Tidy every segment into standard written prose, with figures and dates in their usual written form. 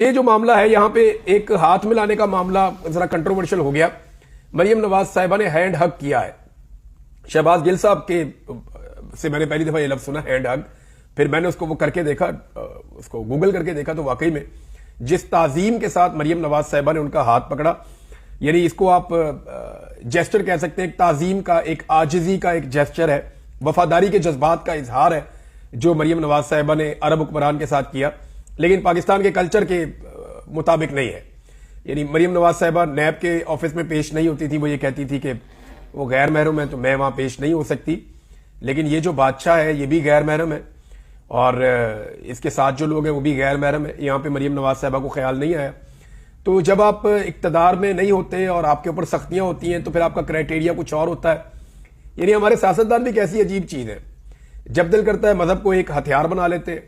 یہ جو معاملہ ہے یہاں پہ ایک ہاتھ ملانے کا معاملہ ذرا کنٹروورشل ہو گیا. مریم نواز صاحبہ نے ہینڈ ہگ کیا ہے. شہباز گل صاحب کے سے میں نے پہلی دفعہ یہ لفظ سنا ہینڈ ہگ. پھر میں نے اس کو وہ کر کے دیکھا, اس کو گوگل کر کے دیکھا تو واقعی میں جس تعظیم کے ساتھ مریم نواز صاحبہ نے ان کا ہاتھ پکڑا, یعنی اس کو آپ جیسچر کہہ سکتے ہیں, ایک تعظیم کا, ایک عاجزی کا ایک جیسچر ہے, وفاداری کے جذبات کا اظہار ہے جو مریم نواز صاحبہ نے عرب حکمران کے ساتھ کیا, لیکن پاکستان کے کلچر کے مطابق نہیں ہے. یعنی مریم نواز صاحبہ نیب کے آفس میں پیش نہیں ہوتی تھی, وہ یہ کہتی تھی کہ وہ غیر محرم ہے تو میں وہاں پیش نہیں ہو سکتی, لیکن یہ جو بادشاہ ہے یہ بھی غیر محرم ہے اور اس کے ساتھ جو لوگ ہیں وہ بھی غیر محرم ہے. یہاں پہ مریم نواز صاحبہ کو خیال نہیں آیا. تو جب آپ اقتدار میں نہیں ہوتے اور آپ کے اوپر سختیاں ہوتی ہیں تو پھر آپ کا کرائٹیریا کچھ اور ہوتا ہے. یعنی ہمارے سیاستدان بھی کیسی عجیب چیز ہے, جب دل کرتا ہے مذہب کو ایک ہتھیار بنا لیتے ہیں,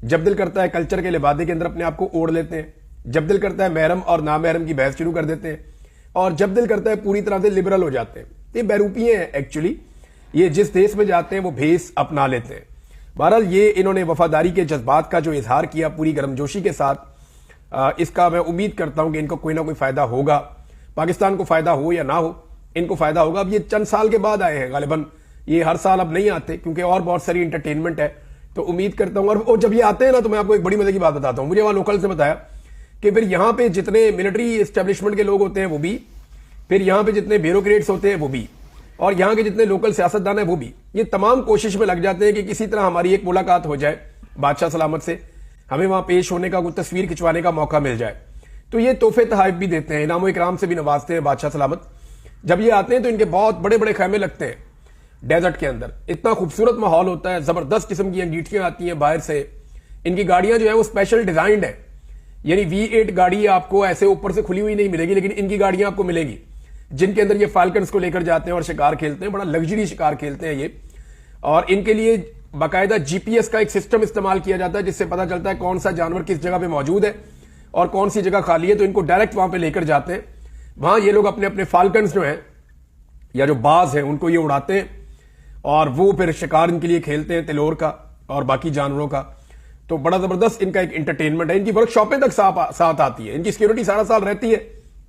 جب دل کرتا ہے کلچر کے لبادے کے اندر اپنے آپ کو اوڑھ لیتے ہیں, جب دل کرتا ہے محرم اور نامحرم کی بحث شروع کر دیتے ہیں, اور جب دل کرتا ہے پوری طرح سے لبرل ہو جاتے ہیں. یہ بیروپیے ہیں ایکچولی, یہ جس دیش میں جاتے ہیں وہ بھیس اپنا لیتے ہیں. بہرحال یہ انہوں نے وفاداری کے جذبات کا جو اظہار کیا پوری گرمجوشی کے ساتھ, اس کا میں امید کرتا ہوں کہ ان کو کوئی نہ کوئی فائدہ ہوگا. پاکستان کو فائدہ ہو یا نہ ہو, ان کو فائدہ ہوگا. اب یہ چند سال کے بعد آئے ہیں غالباً, یہ ہر سال اب نہیں آتے کیونکہ اور بہت ساری انٹرٹینمنٹ ہے, تو امید کرتا ہوں. اور جب یہ آتے ہیں نا تو میں آپ کو ایک بڑی مزے کی بات بتاتا ہوں. مجھے وہاں لوکل سے بتایا کہ پھر یہاں پہ جتنے ملٹری اسٹیبلشمنٹ کے لوگ ہوتے ہیں وہ بھی, پھر یہاں پہ جتنے بیوروکریٹس ہوتے ہیں وہ بھی, اور یہاں کے جتنے لوکل سیاستدان ہیں وہ بھی, یہ تمام کوشش میں لگ جاتے ہیں کہ کسی طرح ہماری ایک ملاقات ہو جائے بادشاہ سلامت سے, ہمیں وہاں پیش ہونے کا, کوئی تصویر کھنچوانے کا موقع مل جائے. تو یہ تحفے تحائف بھی دیتے ہیں, انعام و اکرام سے بھی نوازتے ہیں بادشاہ سلامت. جب یہ آتے ہیں تو ان کے بہت بڑے بڑے خیمے لگتے ہیں ڈیزرٹ کے اندر, اتنا خوبصورت ماحول ہوتا ہے, زبردست قسم کی انگیٹھیاں آتی ہیں باہر سے. ان کی گاڑیاں جو ہیں وہ اسپیشل ڈیزائنڈ ہیں, یعنی V8 گاڑی آپ کو ایسے اوپر سے کھلی ہوئی نہیں ملے گی, لیکن ان کی گاڑیاں آپ کو ملیں گی جن کے اندر یہ فالکنز کو لے کر جاتے ہیں اور شکار کھیلتے ہیں. بڑا لگژری شکار کھیلتے ہیں یہ, اور ان کے لیے باقاعدہ GPS کا ایک سسٹم استعمال کیا جاتا ہے جس سے پتا چلتا ہے کون سا جانور کس جگہ پہ موجود ہے اور کون سی جگہ خالی ہے. تو ان کو ڈائریکٹ وہاں پہ لے کر جاتے ہیں. وہاں یہ لوگ اپنے اپنے فالکنز جو ہیں یا جو باز ہیں ان کو یہ اڑاتے ہیں اور وہ پھر شکار ان کے لیے کھیلتے ہیں تلور کا اور باقی جانوروں کا. تو بڑا زبردست ان کا ایک انٹرٹینمنٹ ہے. ان کی ورک شاپیں تک ساتھ آتی ہے, ان کی سیکیورٹی سارا سال رہتی ہے,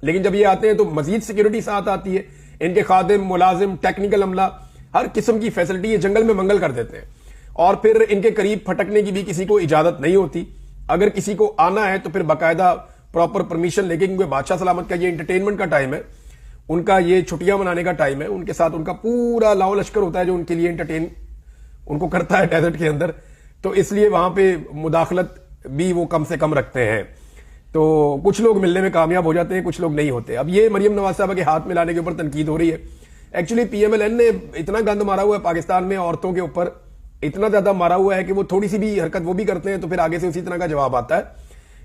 لیکن جب یہ آتے ہیں تو مزید سیکیورٹی ساتھ آتی ہے. ان کے خادم, ملازم, ٹیکنیکل عملہ, ہر قسم کی فیسلٹی یہ جنگل میں منگل کر دیتے ہیں. اور پھر ان کے قریب پھٹکنے کی بھی کسی کو اجازت نہیں ہوتی. اگر کسی کو آنا ہے تو پھر باقاعدہ پراپر پرمیشن لے کے, کیونکہ بادشاہ سلامت کا یہ انٹرٹینمنٹ کا ٹائم ہے, ان کا یہ چھٹیاں منانے کا ٹائم ہے, ان کے ساتھ ان کا پورا لاؤ لشکر ہوتا ہے جو ان کے لیے انٹرٹین ان کو کرتا ہے ڈیزرٹ کے اندر. تو اس لیے وہاں پہ مداخلت بھی وہ کم سے کم رکھتے ہیں. تو کچھ لوگ ملنے میں کامیاب ہو جاتے ہیں, کچھ لوگ نہیں ہوتے. اب یہ مریم نواز صاحبہ کے ہاتھ ملانے کے اوپر تنقید ہو رہی ہے. ایکچولی PMLN نے اتنا گند مارا ہوا ہے پاکستان میں عورتوں کے اوپر, اتنا زیادہ مارا ہوا ہے کہ وہ تھوڑی سی بھی حرکت وہ بھی کرتے ہیں تو پھر آگے سے اسی طرح کا جواب آتا ہے.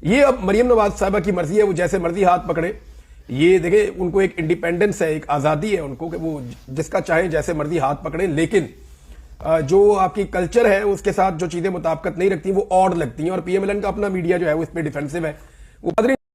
یہ اب مریم نواز صاحبہ کی مرضی ہے, وہ جیسے مرضی ہاتھ پکڑے. یہ دیکھیں ان کو ایک انڈیپینڈنس ہے, ایک آزادی ہے ان کو کہ وہ جس کا چاہیں جیسے مرضی ہاتھ پکڑیں, لیکن جو آپ کی کلچر ہے اس کے ساتھ جو چیزیں مطابقت نہیں رکھتی وہ آڈ لگتی ہیں. اور PMLN کا اپنا میڈیا جو ہے وہ اس پہ ڈیفینسو ہے. وہ